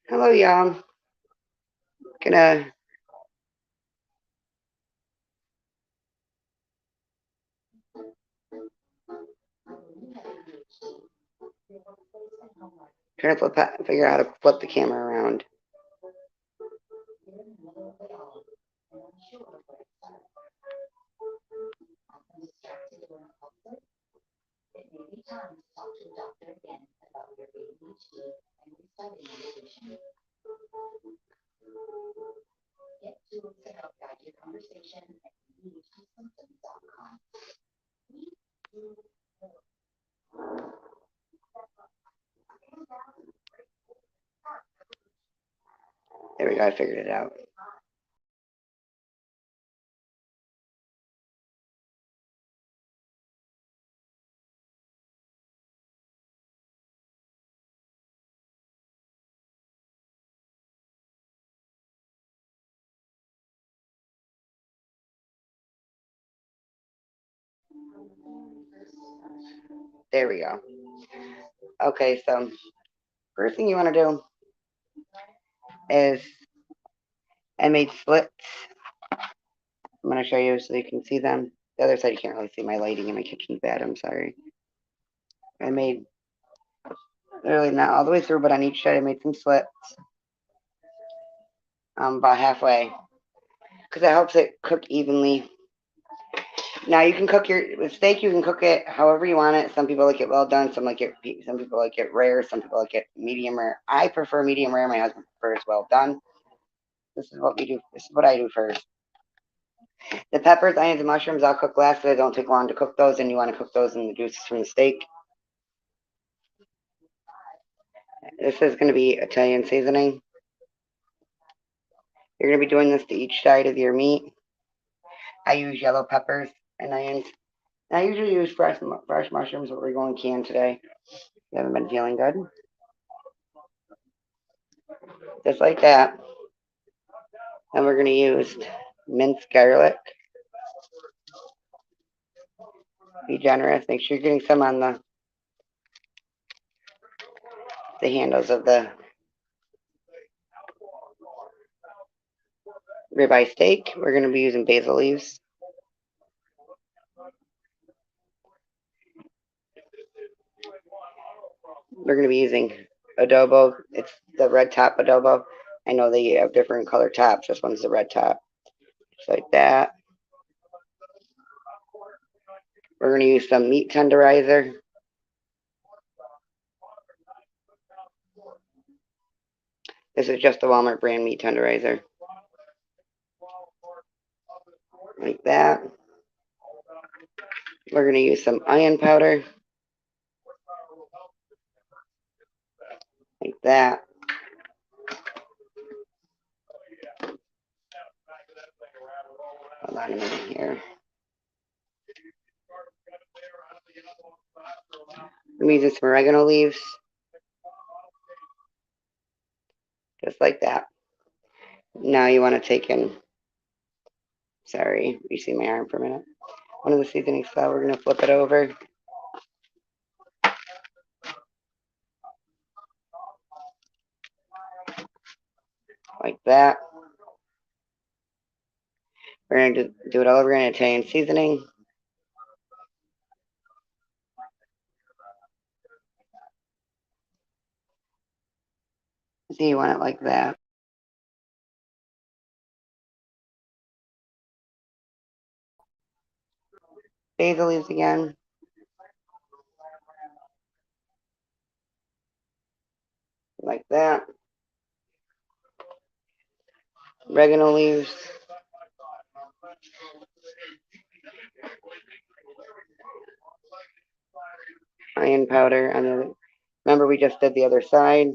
Hello, y'all. Gonna try to figure out how to flip the camera around. There we go. I figured it out. There we go. Okay, so first thing you want to do is I made slits. I'm gonna show you so you can see them. The other side you can't really see. My lighting in my kitchen's bad. I'm sorry. I made literally not all the way through, but on each side I made some slits. About halfway, because it helps it cook evenly. Now you can cook your steak. You can cook it however you want it. Some people like it well done. Some people like it rare. Some people like it medium rare. I prefer medium rare. My husband prefers well done. This is what we do. This is what I do first. The peppers, onions, and mushrooms I'll cook last, because they don't take long to cook those, and you want to cook those in the juices from the steak. This is going to be Italian seasoning. You're going to be doing this to each side of your meat. I use yellow peppers and onions. I usually use fresh mushrooms, but we're going canned today. You haven't been feeling good. Just like that. And we're going to use minced garlic. Be generous. Make sure you're getting some on the handles of the ribeye steak. We're going to be using basil leaves. We're going to be using adobo. It's the red top adobo. I know they have different color tops. This one's the red top. Just like that. We're going to use some meat tenderizer. This is just the Walmart brand meat tenderizer. Like that. We're going to use some onion powder. Like that. Hold on a minute here. I'm using some oregano leaves. Just like that. Now you want to take in, sorry, you see my arm for a minute. One of the seasoning stuff, we're going to flip it over. Like that. We're going to do it all over in Italian seasoning. So you want it like that. Basil leaves again. Like that. Oregano leaves. Onion powder. Remember we just did the other side.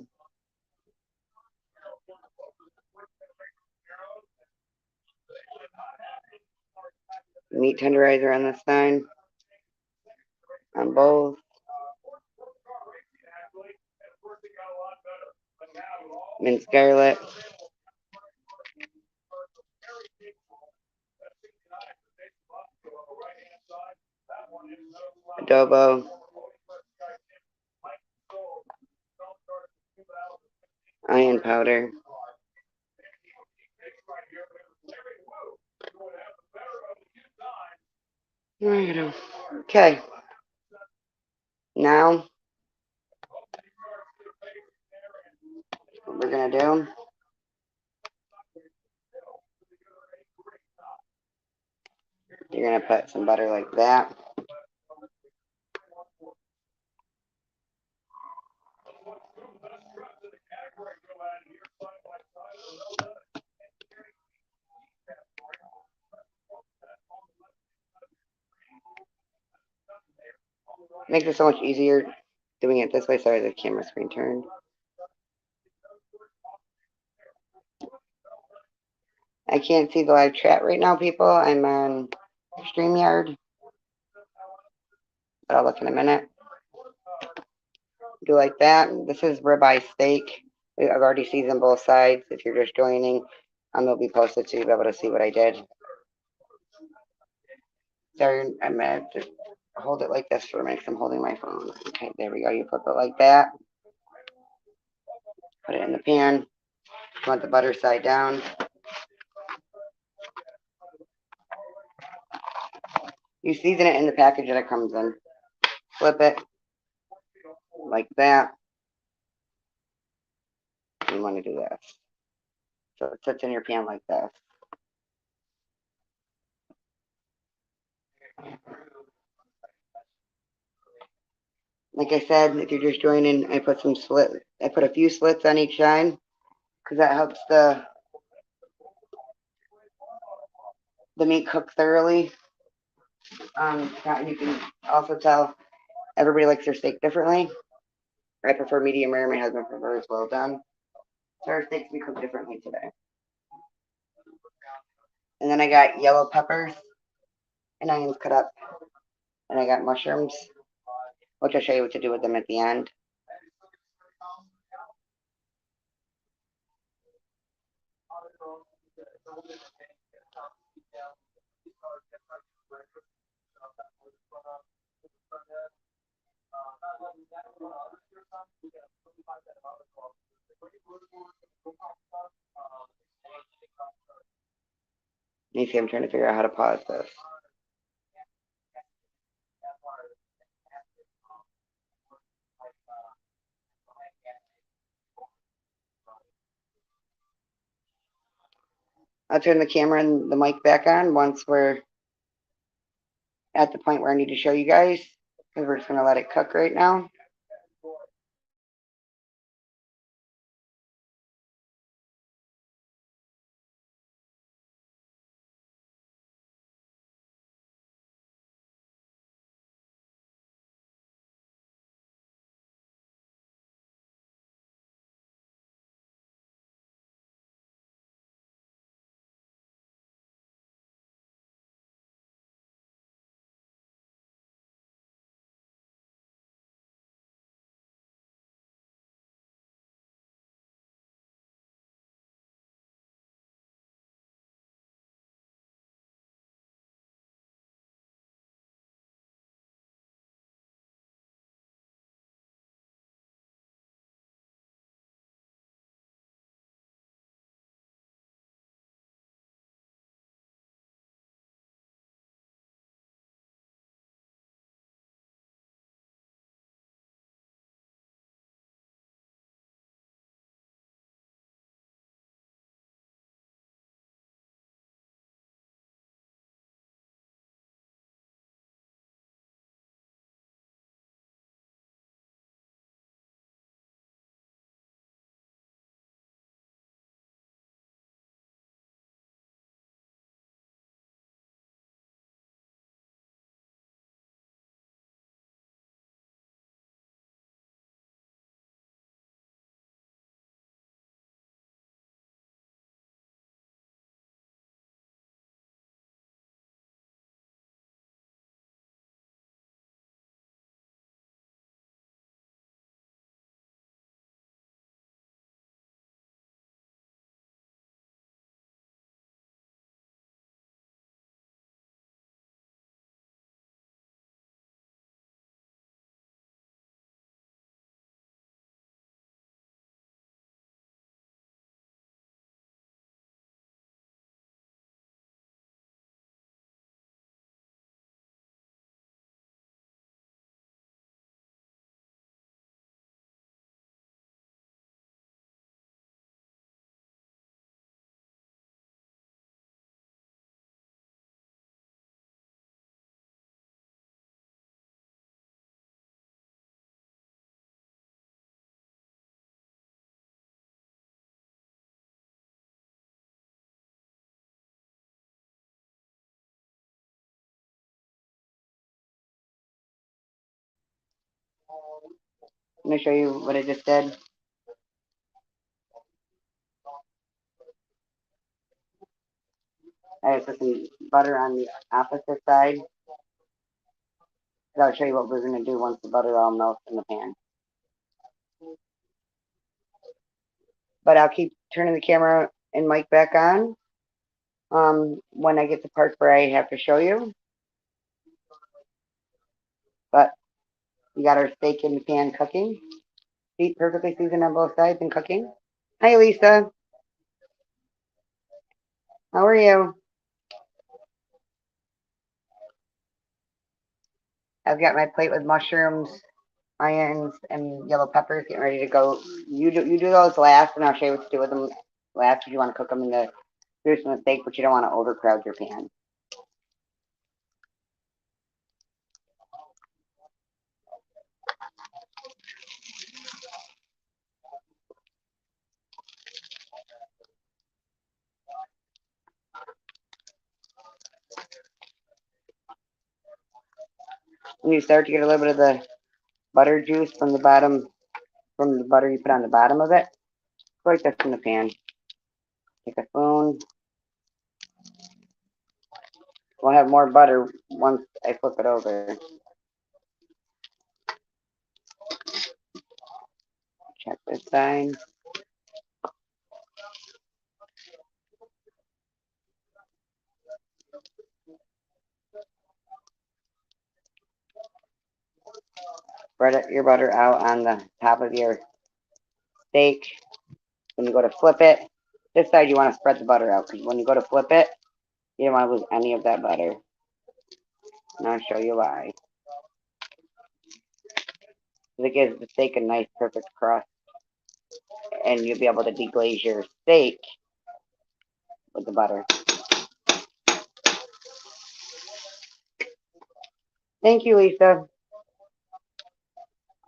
Meat tenderizer on this side. On both. Minced garlic. Adobo. Iron powder. Okay. Now, what we're gonna do, you're gonna put some butter like that. Makes it so much easier doing it this way. Sorry, the camera screen turned. I can't see the live chat right now, people. I'm on StreamYard, but I'll look in a minute. Do like that. This is ribeye steak. I've already seasoned both sides. If you're just joining, it'll be posted so you'll be able to see what I did. Sorry, I'm gonna have to hold it like this for a minute because I'm holding my phone. Okay, there we go. You flip it like that. Put it in the pan. You want the butter side down. You season it in the package that it comes in. Flip it like that. You want to do this. So it sits in your pan like this. Like I said, if you're just joining, I put a few slits on each side because that helps the meat cook thoroughly. You can also tell everybody likes their steak differently. I prefer medium rare. My husband prefers well done. So our steaks we cook differently today. And then I got yellow peppers and onions cut up. And I got mushrooms, which I'll show you what to do with them at the end. You see, I'm trying to figure out how to pause this. I'll turn the camera and the mic back on once we're at the point where I need to show you guys, because we're just going to let it cook right now. Let me show you what I just did. I put some butter on the opposite side. And I'll show you what we're going to do once the butter all melts in the pan. But I'll keep turning the camera and mic back on when I get to parts where I have to show you. But we got our steak in the pan cooking. Perfectly seasoned on both sides and cooking. Hi, Lisa. How are you? I've got my plate with mushrooms, onions, and yellow peppers getting ready to go. You do those last, and I'll show you what to do with them last if you want to cook them in the grease and the steak, but you don't want to overcrowd your pan. When you start to get a little bit of the butter juice from the bottom, from the butter you put on the bottom of it, go like this in the pan. Take a spoon. We'll have more butter once I flip it over. Check this side. Spread your butter out on the top of your steak. When you go to flip it, this side you want to spread the butter out because when you go to flip it, you don't want to lose any of that butter. And I'll show you why. It gives the steak a nice perfect crust, and you'll be able to deglaze your steak with the butter. Thank you, Lisa.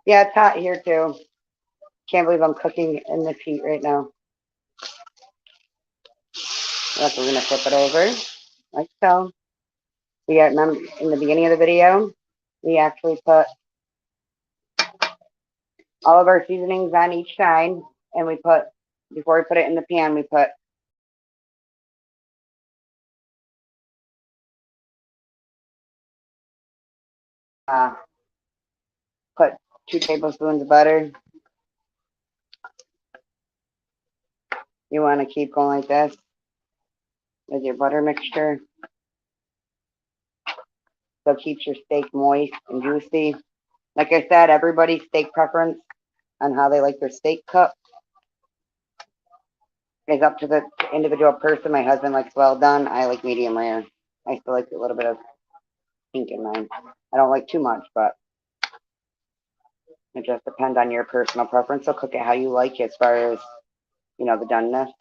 Yeah, it's hot here too. Can't believe I'm cooking in this heat right now. That's we're gonna flip it over, like so. We got, remember in the beginning of the video, we actually put all of our seasonings on each side, and we put, before we put it in the pan, we uh, put 2 tablespoons of butter. You want to keep going like this with your butter mixture, so it keeps your steak moist and juicy. Like I said, everybody's steak preference on how they like their steak cooked is up to the individual person. My husband likes well done. I like medium rare. I still like a little bit of pink in mine. I don't like too much, but it just depends on your personal preference. So cook it how you like it as far as, the doneness.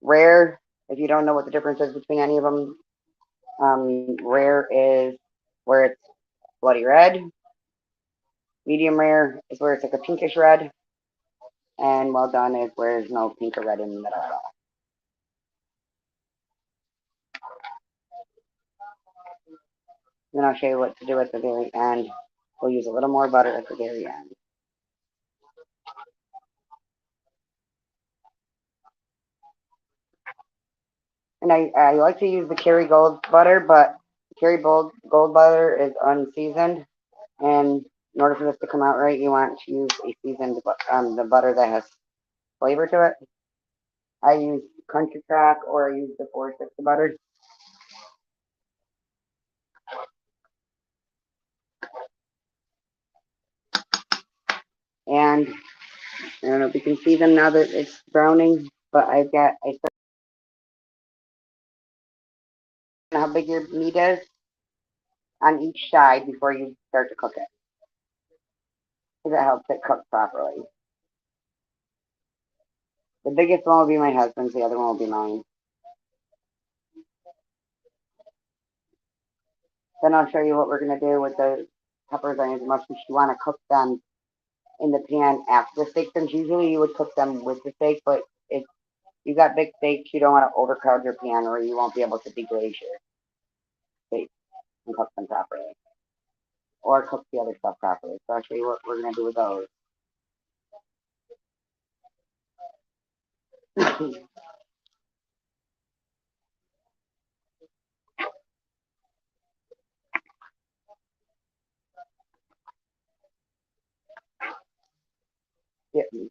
Rare, if you don't know what the difference is between any of them, rare is where it's bloody red. Medium rare is where it's like a pinkish red. And well done is where there's no pink or red in the middle at all. Then I'll show you what to do at the very end. We'll use a little more butter at the very end. And I like to use the Kerrygold butter, but Kerrygold butter is unseasoned. And in order for this to come out right, you want to use a seasoned the butter that has flavor to it. I use Country Crock or I use the 460 butter. And I don't know if you can see them now that it's browning, but I start how big your meat is on each side before you start to cook it. Because it helps it cook properly. The biggest one will be my husband's, the other one will be mine. Then I'll show you what we're going to do with the peppers, onions, and mushrooms. You want to cook them in the pan after the steak. Since usually you would cook them with the steak, but if you got big steaks, you don't want to overcrowd your pan or you won't be able to deglaze your steak and cook them properly. or cook the other stuff properly. So I'll show you what we're going to do with those.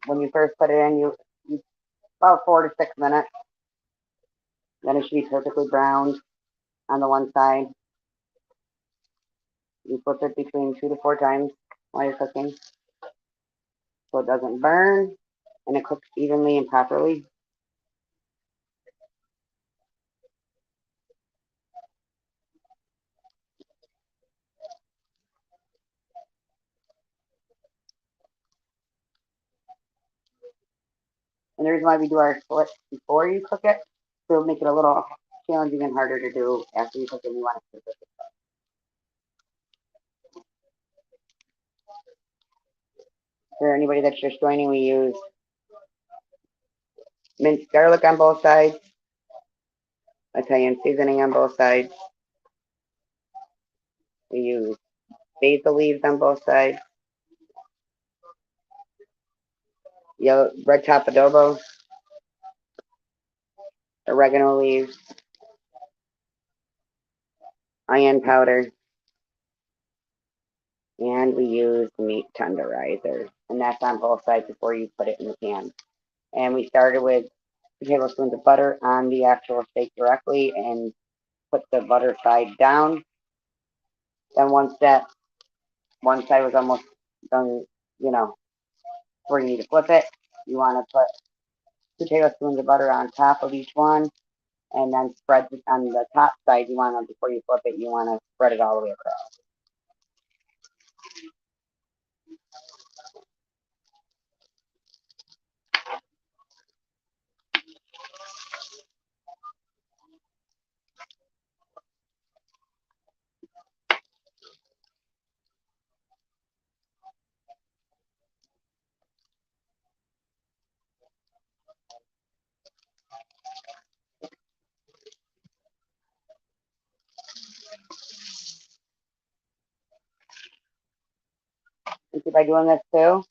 When you first put it in, you about 4 to 6 minutes. Then it should be perfectly browned on the one side. You flip it between 2 to 4 times while you're cooking so it doesn't burn and it cooks evenly and properly. And the reason why we do our split before you cook it, so it'll make it a little challenging and harder to do after you cook it. You want to cook it. For anybody that's just joining, we use minced garlic on both sides, Italian seasoning on both sides. We use basil leaves on both sides, yellow red top adobo, oregano leaves, cayenne powder, and we use meat tenderizer. And that's on both sides before you put it in the pan. And we started with 2 tablespoons of butter on the actual steak directly and put the butter side down. Then once that one side was almost done, where you need to flip it, you want to put 2 tablespoons of butter on top of each one and then spread it on the top side. You want to, before you flip it, you want to spread it all the way across. And see, by doing this too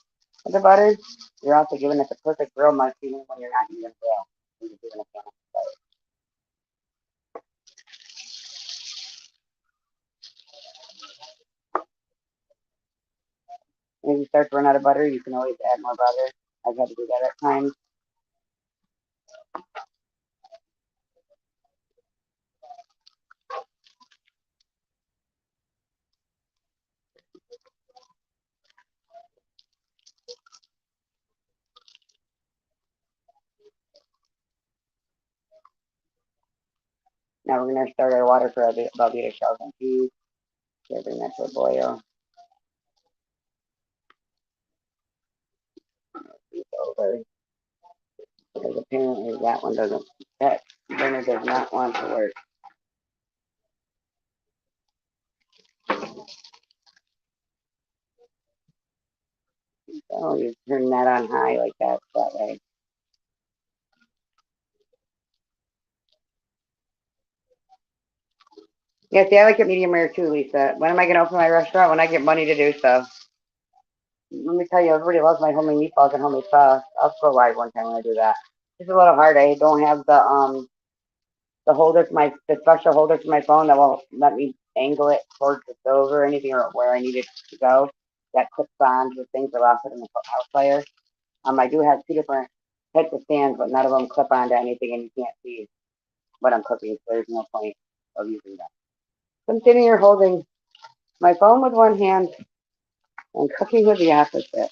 with the butter, you're also giving it the perfect grill mark even when you're not using grill. When you're doing it. And if you start to run out of butter, you can always add more butter. I've had to do that at times. Now we're going to start our water for our Velveeta shells and peas. So bring that to a boil. It's over. Because apparently that one doesn't, that burner does not want to work. So you turn that on high like that way. Yeah, see, I like it medium rare too, Lisa. When am I going to open my restaurant? When I get money to do so. Let me tell you, everybody loves my homemade meatballs and homemade sauce. I'll go live one time when I do that. It's a little hard. I don't have the holder for the special holder for my phone that won't let me angle it towards the stove or anything or where I need it to go. That clips on to things that I'll put in the house fire. I do have 2 different types of stands, but none of them clip onto anything, and you can't see what I'm cooking. So there's no point of using that. So I'm sitting here holding my phone with one hand and cooking with the opposite.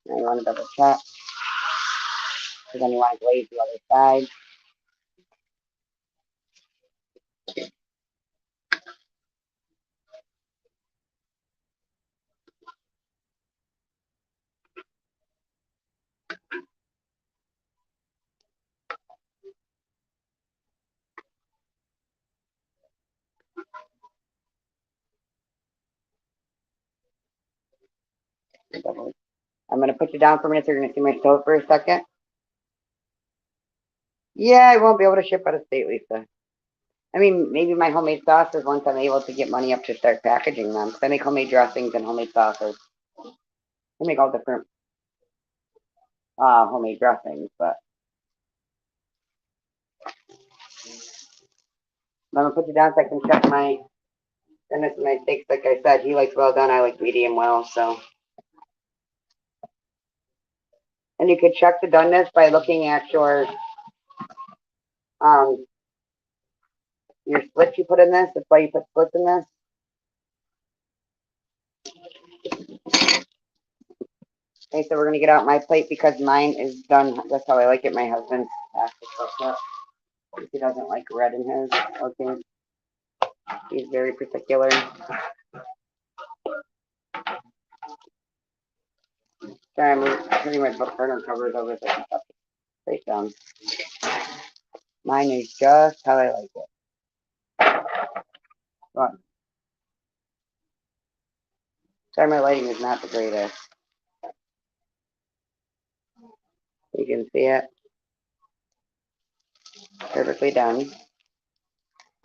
I want to double check because then you want to glaze the other side. I'm going to put you down for a minute so you're going to see my stove for a second. Yeah, I won't be able to ship out of state, Lisa. I mean, maybe my homemade sauces once I'm able to get money up to start packaging them. 'Cause I make homemade dressings and homemade sauces. I make all different homemade dressings, but I'm gonna put you down so I can check my goodness my steaks. Like I said, he likes well done. I like medium well. So, and you could check the doneness by looking at um your splits you put in this. That's why you put splits in this. Okay, so we're gonna get out my plate because mine is done. That's how I like it. My husband's has to cook it. He doesn't like red in his. Okay, he's very particular. Sorry, I'm putting my burner covers over the plate down. Mine is just how I like it. But, sorry, my lighting is not the greatest. You can see it perfectly done.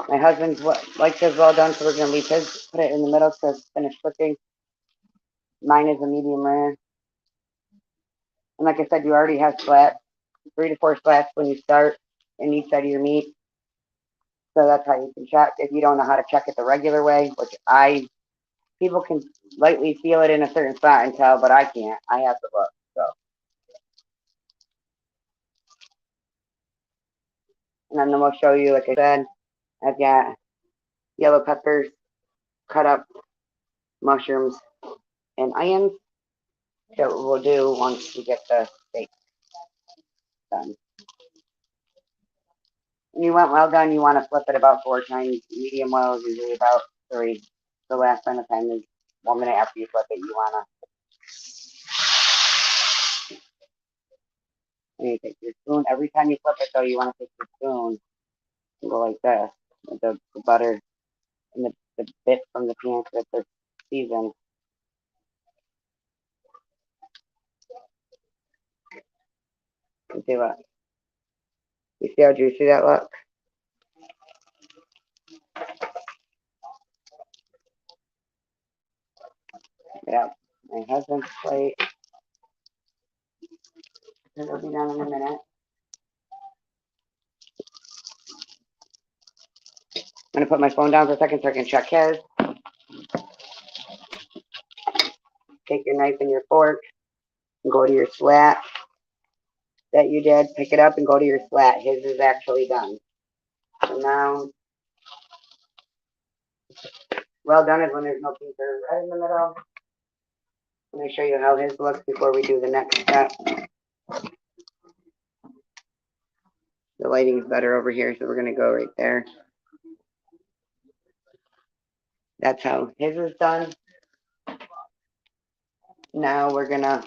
My husband's likes his well done, so we're gonna leave his. Put it in the middle to finish cooking. Mine is a medium rare, and like I said, you already have slats, 3 to 4 slats when you start in each side of your meat. So that's how you can check. If you don't know how to check it the regular way, which people can lightly feel it in a certain spot and tell, but I can't. I have to look. So, and then we'll show you, like I said, I've got yellow peppers, cut up mushrooms, and onions. That we'll do once we get the steak done. When you want well done, you want to flip it about 4 times. Medium well is usually about 3. The last time is 1 minute after you flip it. You want to take your spoon. Every time you flip it, though, you want to take your spoon and go like this. With the butter and the bit from the pan with the season. You see what? You see how juicy that looks? Yeah. My husband's plate. It'll be done in a minute. I'm going to put my phone down for a second so I can check his. Take your knife and your fork and go to your slat that you did. Pick it up and go to your slat. His is actually done. So now, well done is when there's no pink or red in the middle. Let me show you how his looks before we do the next step. The lighting is better over here, so we're going to go right there. That's how his is done. Now we're going to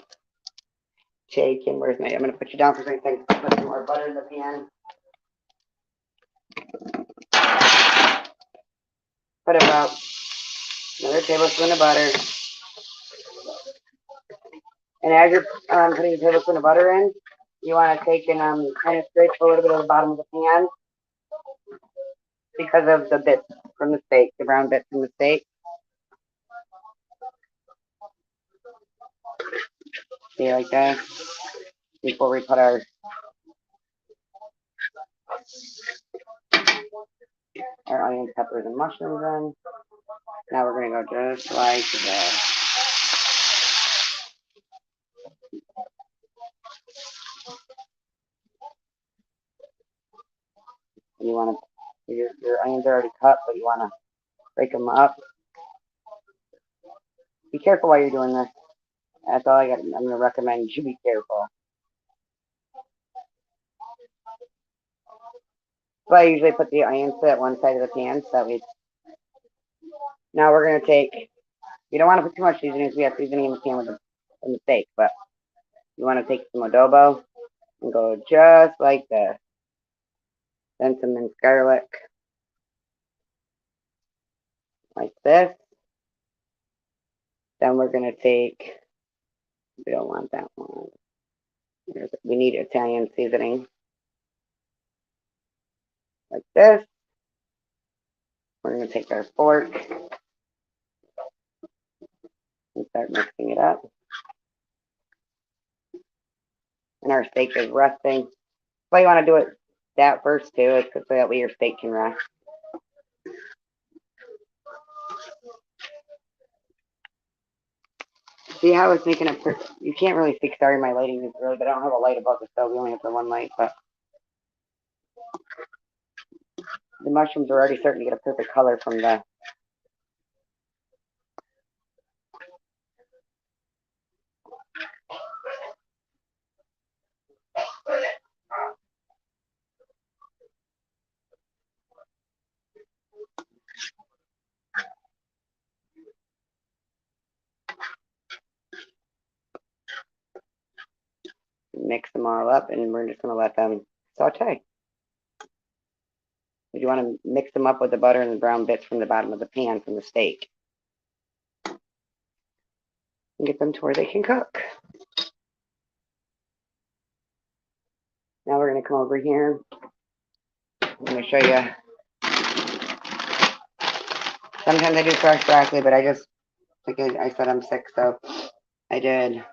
take, and I'm going to put you down for a second. Put some more butter in the pan. Put about another tablespoon of butter. And as you're putting a tablespoon of butter in, you want to take and kind of scrape a little bit of the bottom of the pan because of the bits from the steak, the brown bits from the steak. See, like that. Before we put our onions, peppers, and mushrooms in. Now we're going to go just like this. You want to, your onions are already cut, but you want to break them up. Be careful while you're doing this. That's all I got. I'm going to recommend you be careful. So I usually put the onions to that one side of the pan. So that we. Now we're going to take. You don't want to put too much seasoning because we have seasoning in the pan with the steak, but you want to take some adobo and go just like this. Then some minced garlic, like this. Then we're going to take. We don't want that one. We need Italian seasoning. like this. We're going to take our fork and start mixing it up. And our steak is resting. But you want to do it that first too, it's so that way your steak can rest. See how it's making it? You can't really see. Sorry, my lighting is really, but I don't have a light above the stove. We only have the one light, but the mushrooms are already starting to get a perfect color from the. Mix them all up, and we're just going to let them saute. You want to mix them up with the butter and the brown bits from the bottom of the pan from the steak. And get them to where they can cook. Now we're going to come over here. I'm going to show you. Sometimes I do fresh broccoli, but I just, like I said, I'm sick, so I did.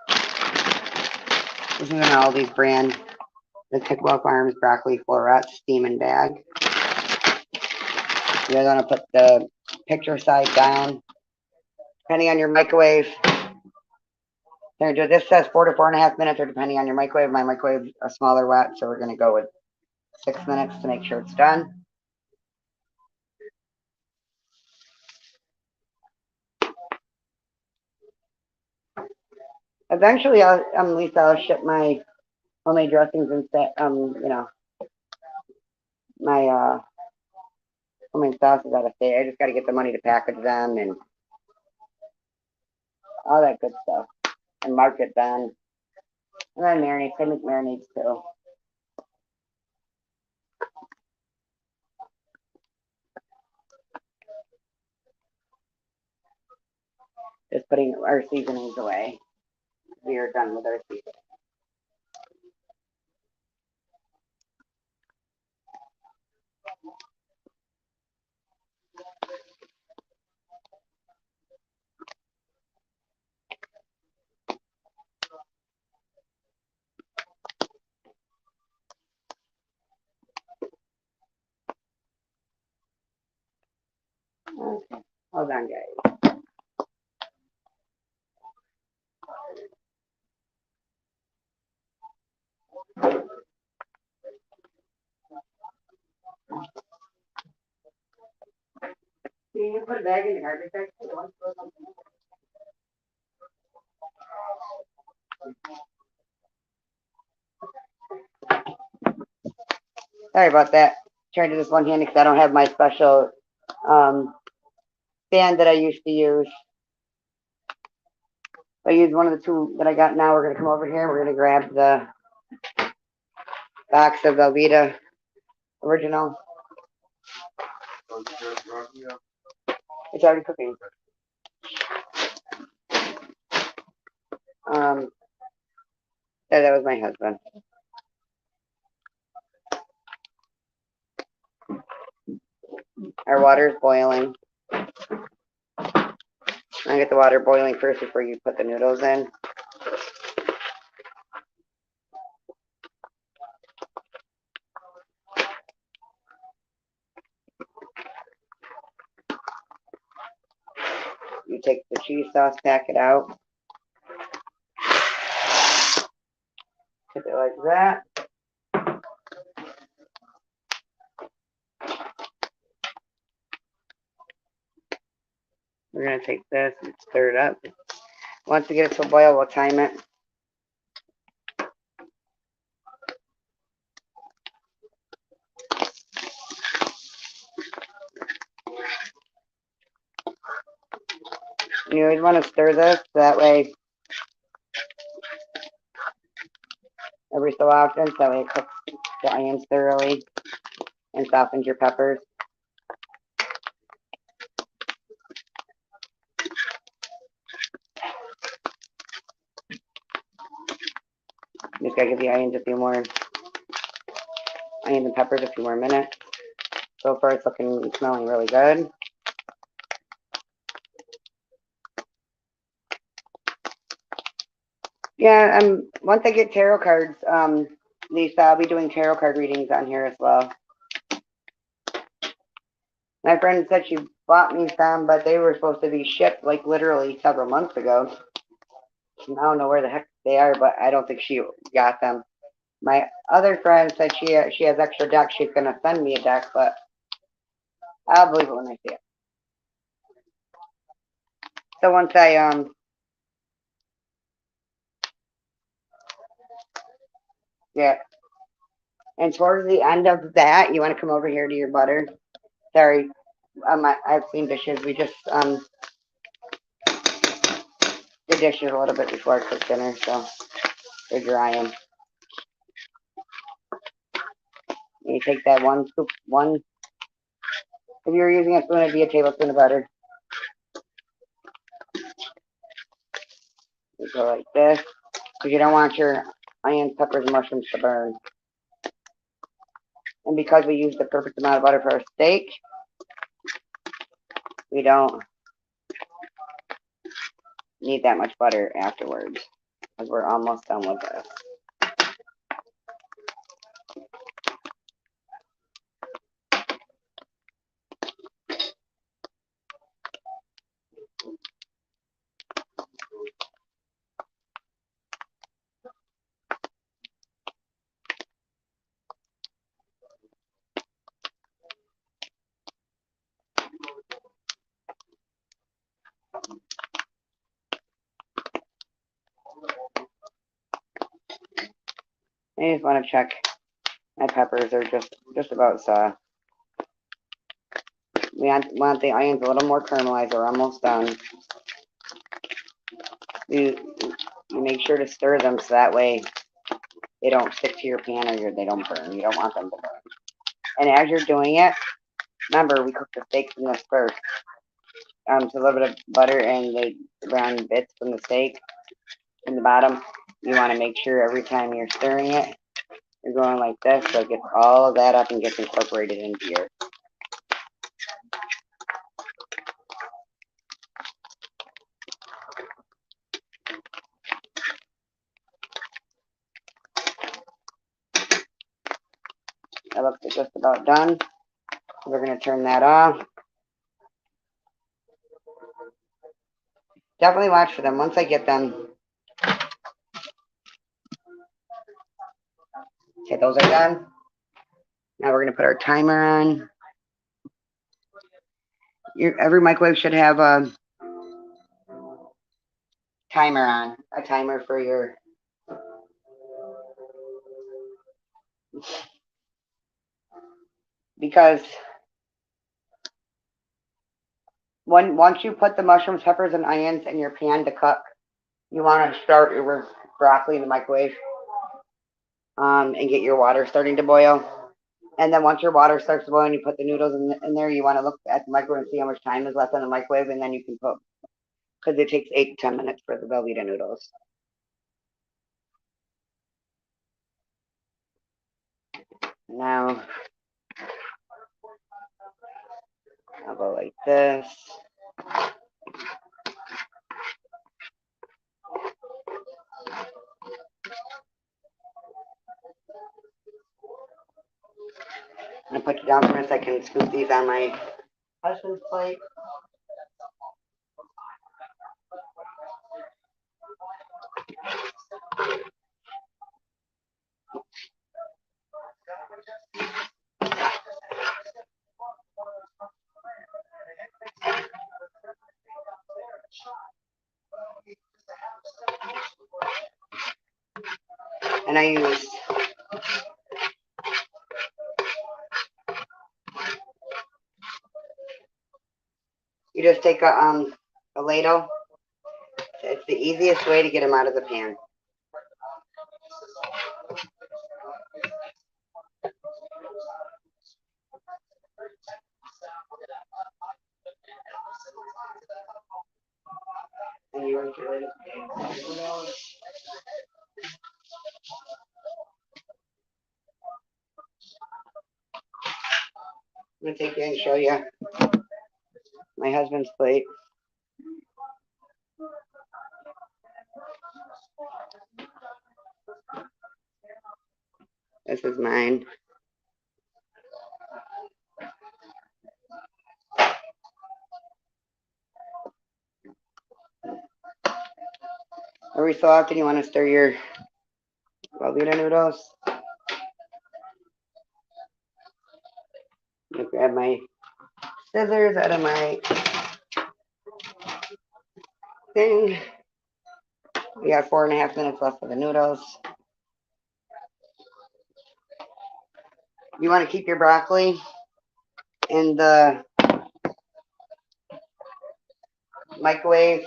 This is an Aldi's brand, the Pickwell Farms Broccoli Florets Steam and Bag. You're going to put the picture side down, depending on your microwave. This says 4 to 4.5 minutes, or depending on your microwave. My microwave is a smaller watt, so we're going to go with 6 minutes to make sure it's done. Eventually, Lisa, I'll ship my homemade dressings instead. My homemade sauces out of state. I just got to get the money to package them and all that good stuff, and market them. And then marinades. I make marinades too. Just putting our seasonings away. We are done with our seasoning. Okay, hold on, guys. Can you put a bag in the garbage bag? Sorry about that. Trying to do this one handed because I don't have my special stand that I used to use. I use one of the two that I got now. We're going to come over here. We're going to grab the box of Velveeta original. It's already cooking. That was my husband. Our water is boiling. I get the water boiling first before you put the noodles in. You take the cheese sauce packet out. Put it like that. We're going to take this and stir it up. Once we get it to a boil, we'll time it. You always want to stir this, that way every so often, so that way it cooks the onions thoroughly and softens your peppers. Just gotta give the onions and peppers a few more minutes. So far, it's looking and smelling really good. Yeah, once I get tarot cards, Lisa, I'll be doing tarot card readings on here as well. My friend said she bought me some, but they were supposed to be shipped like literally several months ago. I don't know where the heck they are, but I don't think she got them. My other friend said she has extra decks. She's gonna send me a deck, but I'll believe it when I see it. So once I yeah, and towards the end of that, you want to come over here to your butter. Sorry, I've seen dishes. We just did dishes a little bit before I cooked dinner, so they're drying. You take that one scoop, if you're using a spoon, it'd be a tablespoon of butter. You go like this, because you don't want your onions, peppers, and mushrooms to burn. And because we use the perfect amount of butter for our steak, we don't need that much butter afterwards, because we're almost done with this. I just want to check my peppers are just about soft. We want the onions a little more caramelized. We're almost done. You, you make sure to stir them so that way they don't stick to your pan or they don't burn. You don't want them to burn. And as you're doing it, remember we cooked the steaks in this first. So a little bit of butter and the brown bits from the steak in the bottom. You want to make sure every time you're stirring it, you're going like this so it gets all of that up and gets incorporated into your. That looks just about done. We're going to turn that off. Definitely watch for them. Once I get them, okay, those are done. Now we're going to put our timer on. Every microwave should have a timer on, a timer for your. Because once you put the mushrooms, peppers, and onions in your pan to cook, you want to start your broccoli in the microwave and get your water starting to boil. And then once your water starts to boil and you put the noodles in there, you want to look at the microwave and see how much time is left on the microwave, and then you can put, because it takes 8 to 10 minutes for the Velveeta noodles. Now, I'll go like this. I'm going to put you down for a second, scoop these on my husband's plate. And I use you just take a ladle. It's the easiest way to get them out of the pan. And you gonna take you and show you my husband's plate. This is mine. Every so often you want to stir your Velveeta noodles. I'm gonna grab my scissors out of my thing. We got 4.5 minutes left for the noodles. You want to keep your broccoli in the microwave,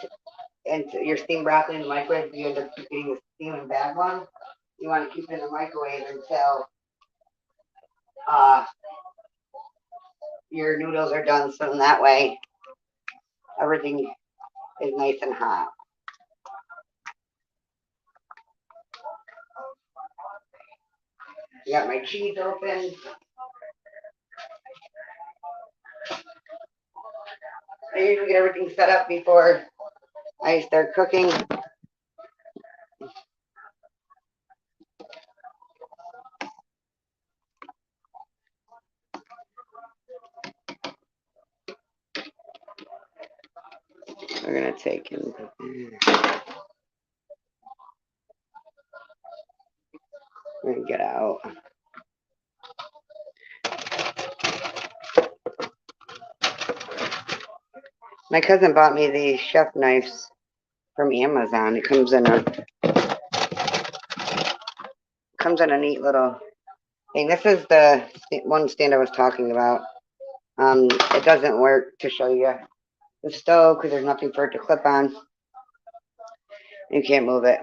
and your steamed broccoli in the microwave. If you end up getting a steaming bad one, you want to keep it in the microwave until uh, your noodles are done. So in that way, everything is nice and hot. I got my cheese open. I usually get everything set up before I start cooking. We're gonna take and we're gonna get out. My cousin bought me these chef knives from Amazon. It comes in a neat little thing. This is the one stand I was talking about. It doesn't work to show you the stove because there's nothing for it to clip on. You can't move it.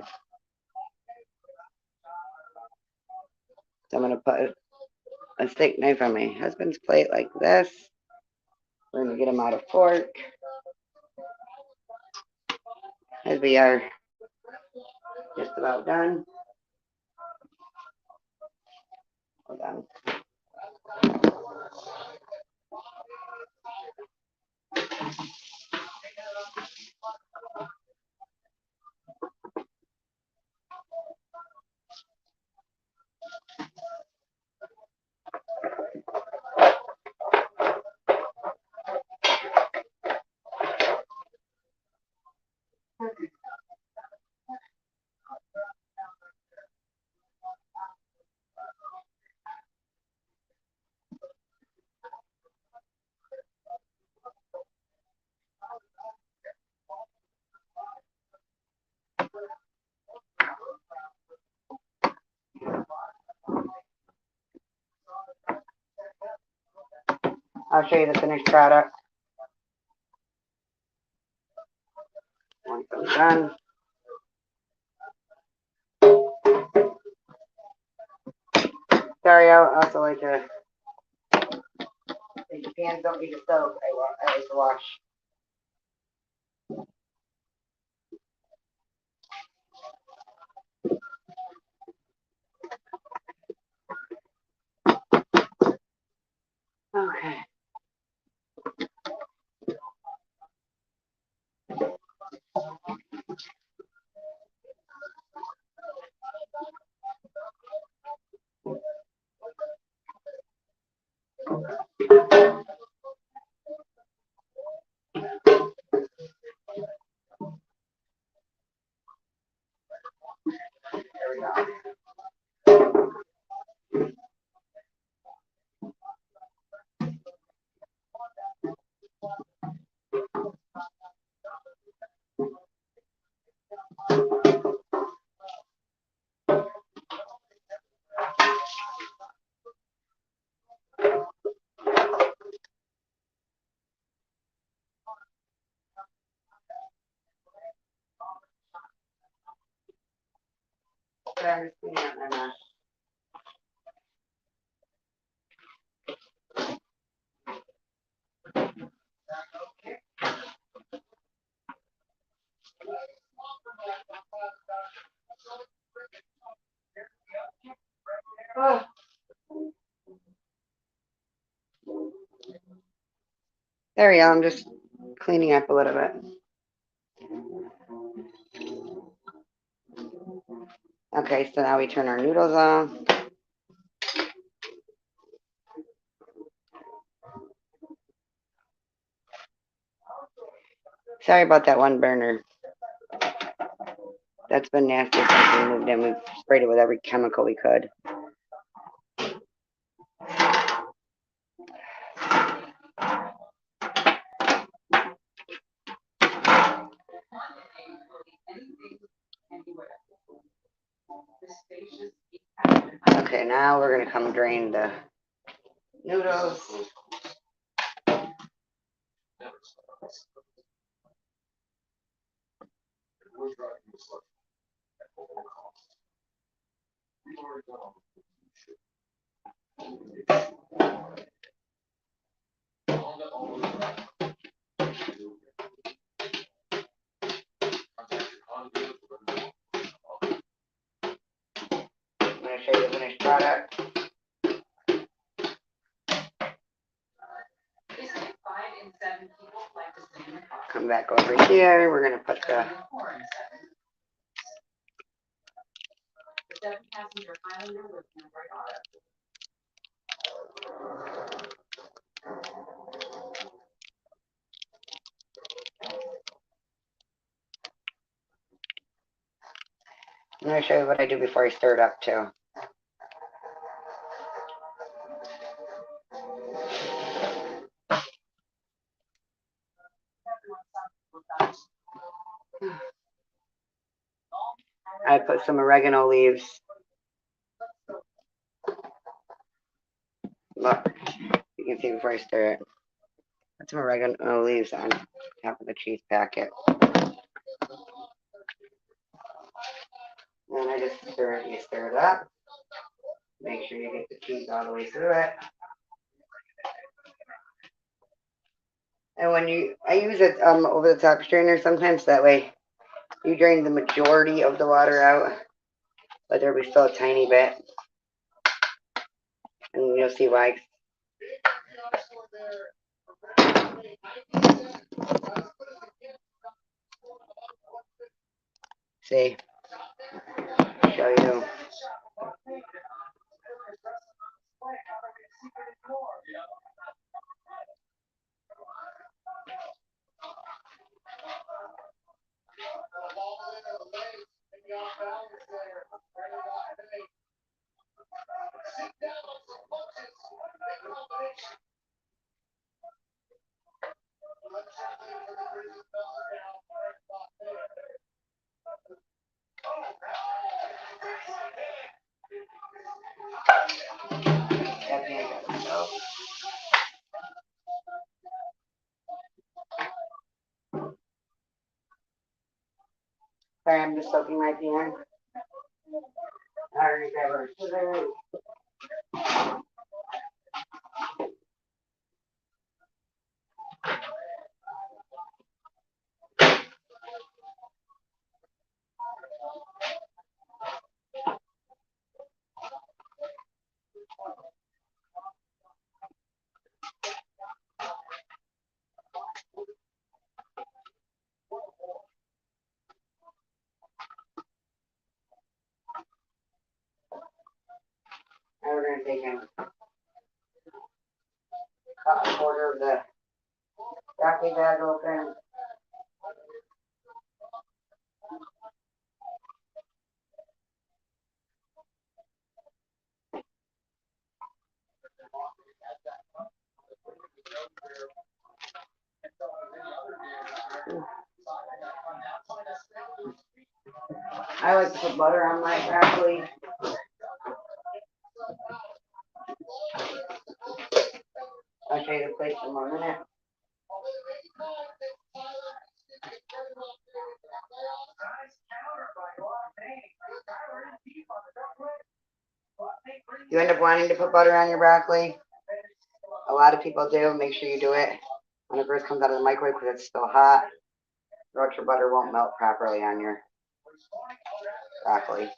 So I'm gonna put a steak knife on my husband's plate like this. We're gonna get him out a fork. As we are just about done. Hold on. I'll show you the finished product once I'm done. Sorry, I also like to, if the pans don't need a soak, I like to wash. Okay. There we go. Oh. There we go. I'm just cleaning up a little bit. Okay, so now we turn our noodles off. Sorry about that one burner. That's been nasty since we moved in. We've sprayed it with every chemical we could. Okay, now we're gonna come drain the noodles. I'm gonna show you the finished product. Come back over here. We're gonna put the I'm gonna show you what I do before I stir it up too. I put some oregano leaves. Look, you can see before I stir it. Put some oregano leaves on top of the cheese packet. And I just stir it. You stir it up. Make sure you get the cheese all the way through it. And when I use it over the top strainer sometimes, that way you drain the majority of the water out, but there'll be still a tiny bit. And you'll see why. See, show you. Sorry, I'm just soaking my pan. Now we're going to take and cut a quarter of the broccoli bag open. I like to put butter on my broccoli. I'll show you the plate in 1 minute. You end up wanting to put butter on your broccoli. A lot of people do. Make sure you do it when it first comes out of the microwave because it's still hot. Or else your butter won't melt properly on your broccoli.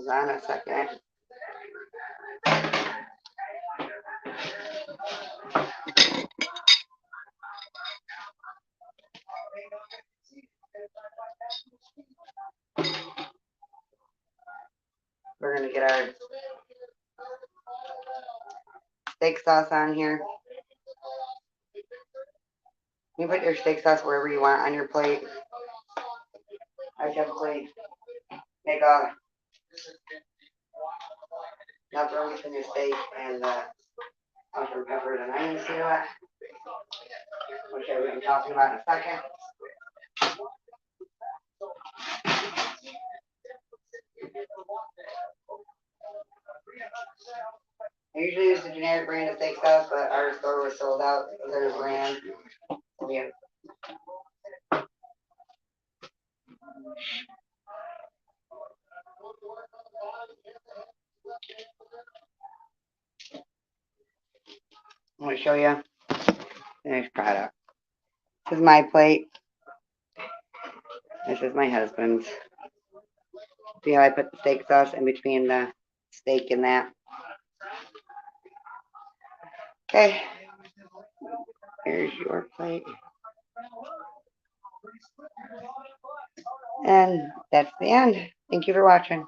Hold on a second. We're going to get our steak sauce on here. You put your steak sauce wherever you want on your plate. I typically make enough room in your steak and mushroom peppers and onions to it, which I will be talking about in a second. I usually use the generic brand of steak sauce, but our store was sold out of their brand. So yeah. I'm going to show you the finished product. This is my plate. This is my husband's. See how I put the steak sauce in between the steak and that? Okay. Here's your plate. And that's the end. Thank you for watching.